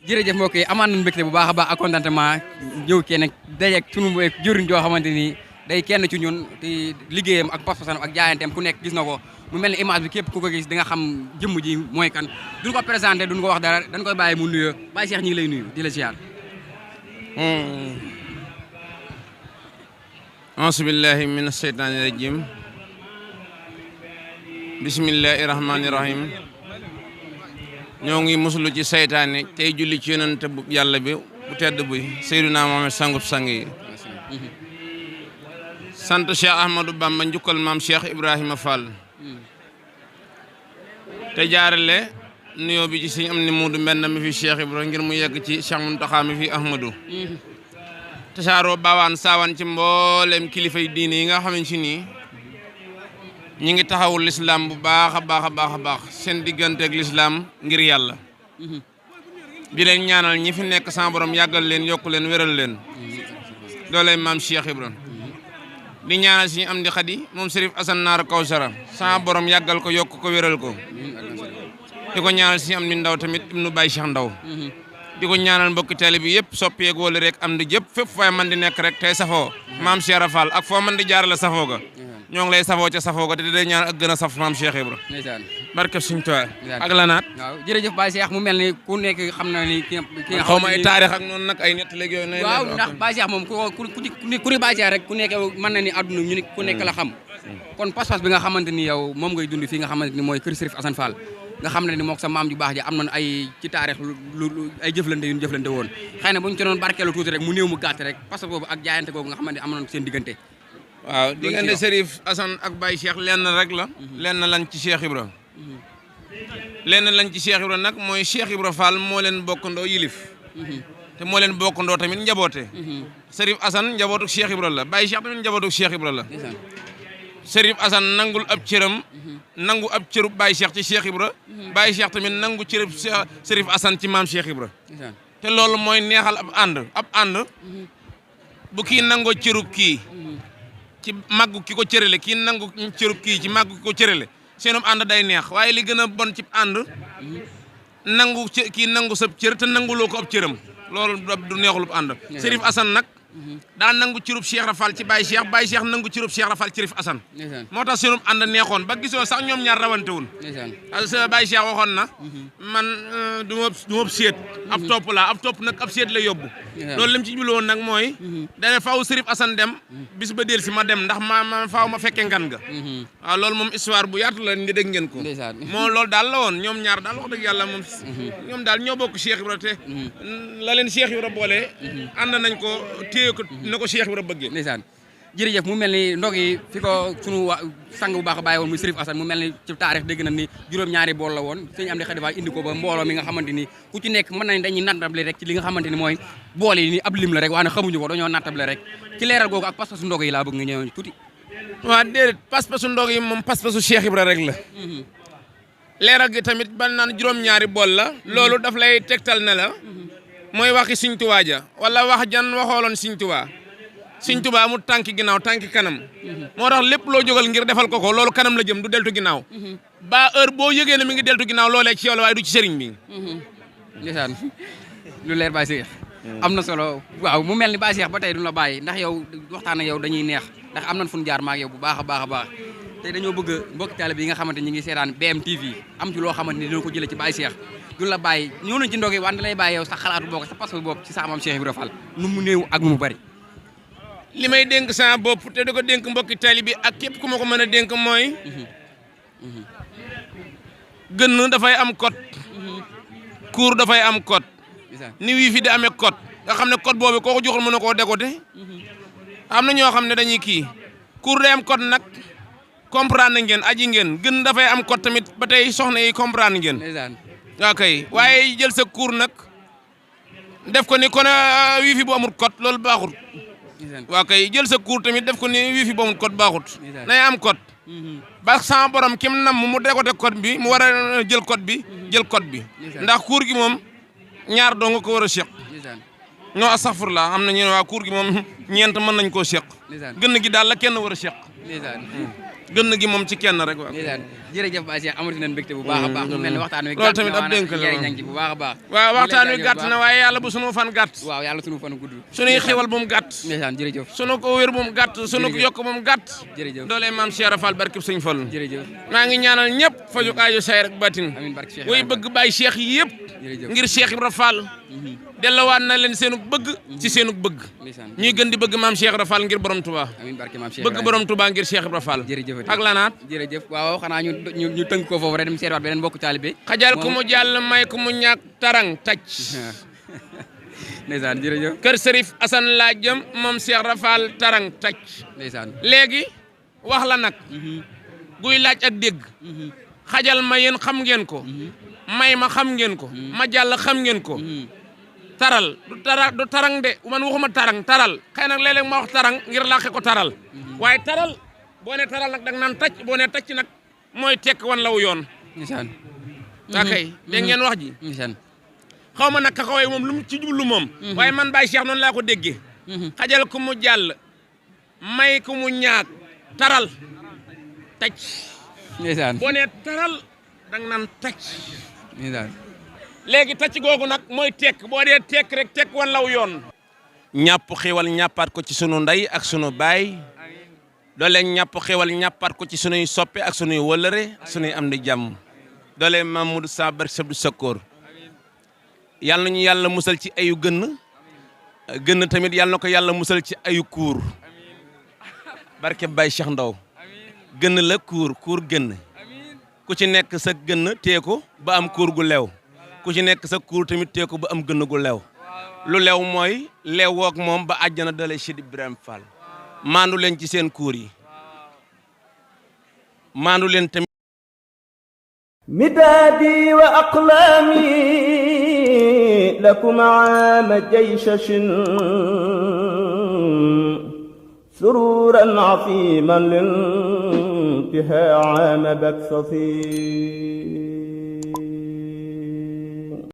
jërëjëf mbokk yi amaan nañu mbégte bu baax a baax ak contentement ñëw kenn dajeeg sunu jëriñ joo xamante ni day kenn ci ñun te liggéeyam ak pas-pasam ak jaayanteem ku nekk gis na ko mu mel ni image bi képp ku ko gis di nga xam jëmm ji mooy kan duñ ko présenté duñ ko wax dara dañ koy bàyyi mu nuyoo Baye Cheikh ñi ngi lay nuyu di la ziar. auzu billahi min asheytaani rajim bismillahi rahmaani rahim ñoo ngi musulu ci seytaane tey julli ci yonent bu yàlla bi bu tedd bi Seydina Muhammad sangub sang yi sant Cheikh Ahmadou Bamba njukkal maam Cheikh Ibrahima Fall te jaarale nuyoo bi ci Sëñ Amdi Muudu Mbenda mi fi Cheikh Ibrahima ngir mu yegg ci Cheikh Muntaxa mi fi Ahmadou tasaaroo baawaan saawaan ci mboolem kilifa yi diine yi nga xamante ni ñi ngi taxawul lislaam bu baax a baax a baax a baax seen digganteeg lislaam ngir yàlla di leen ñaanal ñi fi nekk sama borom yàggal leen yokku leen wéral leen dooley maam Cheikh Ibrahima di ñaanal Sëñ Amdi Xadi moom Sërif Asan Naar Kawsara sama borom yàggal ko yokk ko wéral ko di ko ñaanal Sëñ Amdi Ndaw tamit ibnu Baye Cheikh Ndaw di ko ñaanal mbokki télé bi yëpp soppeeku wala rek am di jëpp fépp fay man di nekk rek tey safoo maam Cheikh Rafal ak foo man di jaarale safoo ga ñoo ngi lay safoo ca safoo ga te di lay ñaan ak gën a saf maam Cheikh Ibra barke suñu toit ak la naat waaw jërëjëf Baye Cheikh mu mel ni ku nekk xam na ni ki nga xaw ma ay taarix ak noonu nag ay nett léegi yooyu waaw ndax Baye Cheikh moom ku ni Baye Cheikh rek ku nekk mën na ni àdduna ñu ni ku nekk la xam kon pas-pas bi nga xamante ni yow moom ngay dund fii nga xamante ni mooy kër Sërif Assane Fall nga xam ne ni mook sa maam ju baax ji am nañ ay ci taarix lu ay jëflante yu ñu jëflante woon xëy na bu ñu ci doon barkeelu tuuti rek mu néew mu gàtt rek parce que boobu ak jaayante googu nga xamante ni am nañ seen diggante waaw diggante Sërif Assane ak Baye Cheikh lenn rek la lenn lañ ci Cheikh Ibra lenn lañ ci Cheikh Ibra nag mooy Cheikh Ibra Fall moo leen bokkandoo yilif te moo leen bokkandoo tamit njaboote Sërif Assane njabootu Cheikh Ibra la Baye Cheikh tamit njabootu Cheikh Ibra la Sërif Assane nangul ab cëram nangu ab cërub Baye Cheikh ci Cheikh Ibra Baye Cheikh tamit nangu cërub Sërif Assane ci maam Cheikh Ibra te loolu mooy neexal ab ànd bu kii nangoo cërub kii ci màggu ki ko cërale kii nangu cërub kii ci màggu ki ko cërale seenum ànd day neex waaye li gën a bon ci ànd nangu kii nangu sab cër te nanguloo ko ab cëram loolu du neexulub ànd Sërif Assane nag daa nangu cirub Cheikh Rafal ci Baye Cheikh nangu cirub Cheikh Rafal ci Sërif Assane moo tax seenum ànd neexoon ba gisoo sax ñoom ñaar rawante wun sa Baye Cheikh waxoon na man du ma séet ab topp laa ab topp nag ab séet la yóbbu loolu lim ci jublu woon nag mooy dane faaw Sërif Assane dem bis ba del si ma dem ndax ma faaw ma fekke ngan ga waaw loolu moom histoire bu yaatu la ndi dégg ngeen ko moo loolu daal la woon ñoom ñaar daal wax dëgg yàlla moom ñoom daal ñoo bokk Cheikh Ibra te la leen Cheikh Ibra boole ànd nañ ko na ko Cheikh Ibra bëggee ndeysaan jërëjëf mu mel ni ndog yi fi ko sunu sang bu baax a bàyyi woon muy Sërif Assane mu mel ni ci taarix dégg na ni juróom-ñaari bool la woon Sëñ Amdi Xadi Fall indi ko ba mbooloo mi nga xamante ni ku ci nekk mën nañ dañuy nattable rek ci li nga xamante ni mooy bool yi ni ab lim la rek waaye xamuñu ko dañoo nattable rek ci leeral googu ak pas-pasu ndog yi laa bëgg nga ñëw tuuti waaw déedéet pas-pasu ndog yi moom pas-pasu Cheikh Ibra rek la leeral gi tamit ban naan juróom-ñaari bool la loolu daf lay tegtal ne la mooy waxi Sëñ Tuubaa ja wala wax jan waxooloon Sëñ Tuubaa Sëñ Tuubaa amul tànki ginnaaw tànki kanam moo tax lépp loo jógal ngir defal ko loolu kanam la jëm du deltu ginnaaw ba heure boo yëgee ne mi ngi deltu ginnaaw loolee ci yow la waaye du ci sëriñ bi ndeysaan lu leer Baye Cheikh am na solo waaw mu mel ni Baye Cheikh ba tey du la bàyyi ndax yow waxtaan ak yow dañuy neex ndax am nañ fu ñu jaar maak yow bu baax a baax a baax tey dañoo bëgg mbokki taalibe yi nga xamante ñi ngi seetaan BMTV am ci loo xamante ni dina ko jëlee ci Baye Cheikh du la bàyyi ñëw nañ ci ndog yi wante lay bàyyi yow sa xalaatu bokk sa pas-pas bopp ci sa maam Cheikh Ibra Fall nu mu néew ak nu mu bari li may dénk sama bopp te di ko dénk mbokki taalibe bi ak képp ku ma ko mën a dénk mooy gën dafay am code cour dafay am code ni wii fi di amee code nga xam ne code boobu koo ko joxul mën na koo décoder am na ñoo xam ne dañuy kii cour day am code nag comprendre ngeen aji ngeen gën dafay am code tamit ba tey soxna yi comprendre ngeen waaw kay waaye jël sa cour nag def ko ni kon wii fi bu amul code loolu baaxut waaw kay jël sa cour tamit def ko ni wii fi bu amul code baaxut nay am code ba sama borom kim nam mu décoder code bi mu war a jël code bi ndax cour gi moom ñaar doo nga ko war a seq non astaghfirullah am na ñu waa cour gi moom ñeent mën nañ koo seq gën gi daal la kenn war a seq gën gi moom ci kenn rek waaw. jërëjëf Baye Cheikh amati nañ mbégte bu baax a baax mu mel ne waxtaan wi loolu tamit ab dénk la njëriñ ci bu baax a baax waaw waxtaan wi gàtt na waaye yàlla bu sunu fan gàtt waaw yàlla sunu fan gudd sunuy xewal bu mu gàtt ndeysaan jërëjëf sunu ko wér bu mu gàtt sunu ko yokk bu mu gàtt jërëjëf doole maam Cheikh Rafal barkeb sëñ Fallu jërëjëf maa ngi ñaanal ñëpp fajuk aajo say rek batin amiin barke Cheikh way bëgg Baye Cheikh yi yëpp ngir Cheikh Ibra Fall delluwaat na leen seenug bëgg ci seenug bëgg ñuy gën di bëgg maam Cheikh Ibra Fall ngir borom Touba amiin barke maam Cheikh bëgg borom Touba ngir Cheikh Ibra Fall jërëjëf ak lanaat jërëjëf waaw xanaa ñu tënk ko foofu rek dem seetwaat beneen mbokk taalibe xajal ku mu jàll may ku mu ñàkk tarang taj ndeysaan jërëjëf kër Serif Assane laa jëm moom Cheikh Ibra Fall tarang taj ndeysaan léegi wax la nag guy laaj ak dégg xajal ma yéen xam ngeen ko may ma xam ngeen ko ma jàll xam ngeen ko taral du tarang de man waxuma tarang taral xëy nag léeg-léeg ma wax tarang ngir làqe ko taral waaye taral boo ne taral nag dag naan tacc boo ne tacc nag mooy tekk wan law yoon ndeysaan akay dégg ngeen wax ji ndeysaan xaw ma nag kakaway moom lu mu ci jublu moom waaye man Baye Cheikh noonu laa ko déggee xajal ku mu jàll may ku mu ñaak taral tacc ndeysaan boo ne taral dang naan tacc ndeysaan léegi tacc googu nag mooy tekk boo dee tekk rek tekk wan law yoon ñàpp xéwal ñàppaat ko ci sunu ndey ak sunu baay doole ñàpp xéwal ñàppaat ko ci sunuy soppe ak sunuy wëllëre ak sunuy am di jàmm doole Mamadou Sa barke Sabdou Sakkoor yàlla nañu yàlla musal ci ayu gën tamit yàlla na ko yàlla musal ci ayu kuur barke Baye Cheikh Ndaw gën la kuur gën ku ci nekk sa gën tee ko ba am kuur gu leew ku ci nekk sa kuur tamit tee ko ba am gën gu leew lu leew mooy leew woog moom ba àjjana dale Cheikh Ibrahima Fall maandu leen ci seen kuur yi maandu leen tamit midaadi wa aqlaami lakum aama jaysashin sururan afiman lintihaa aama baksasi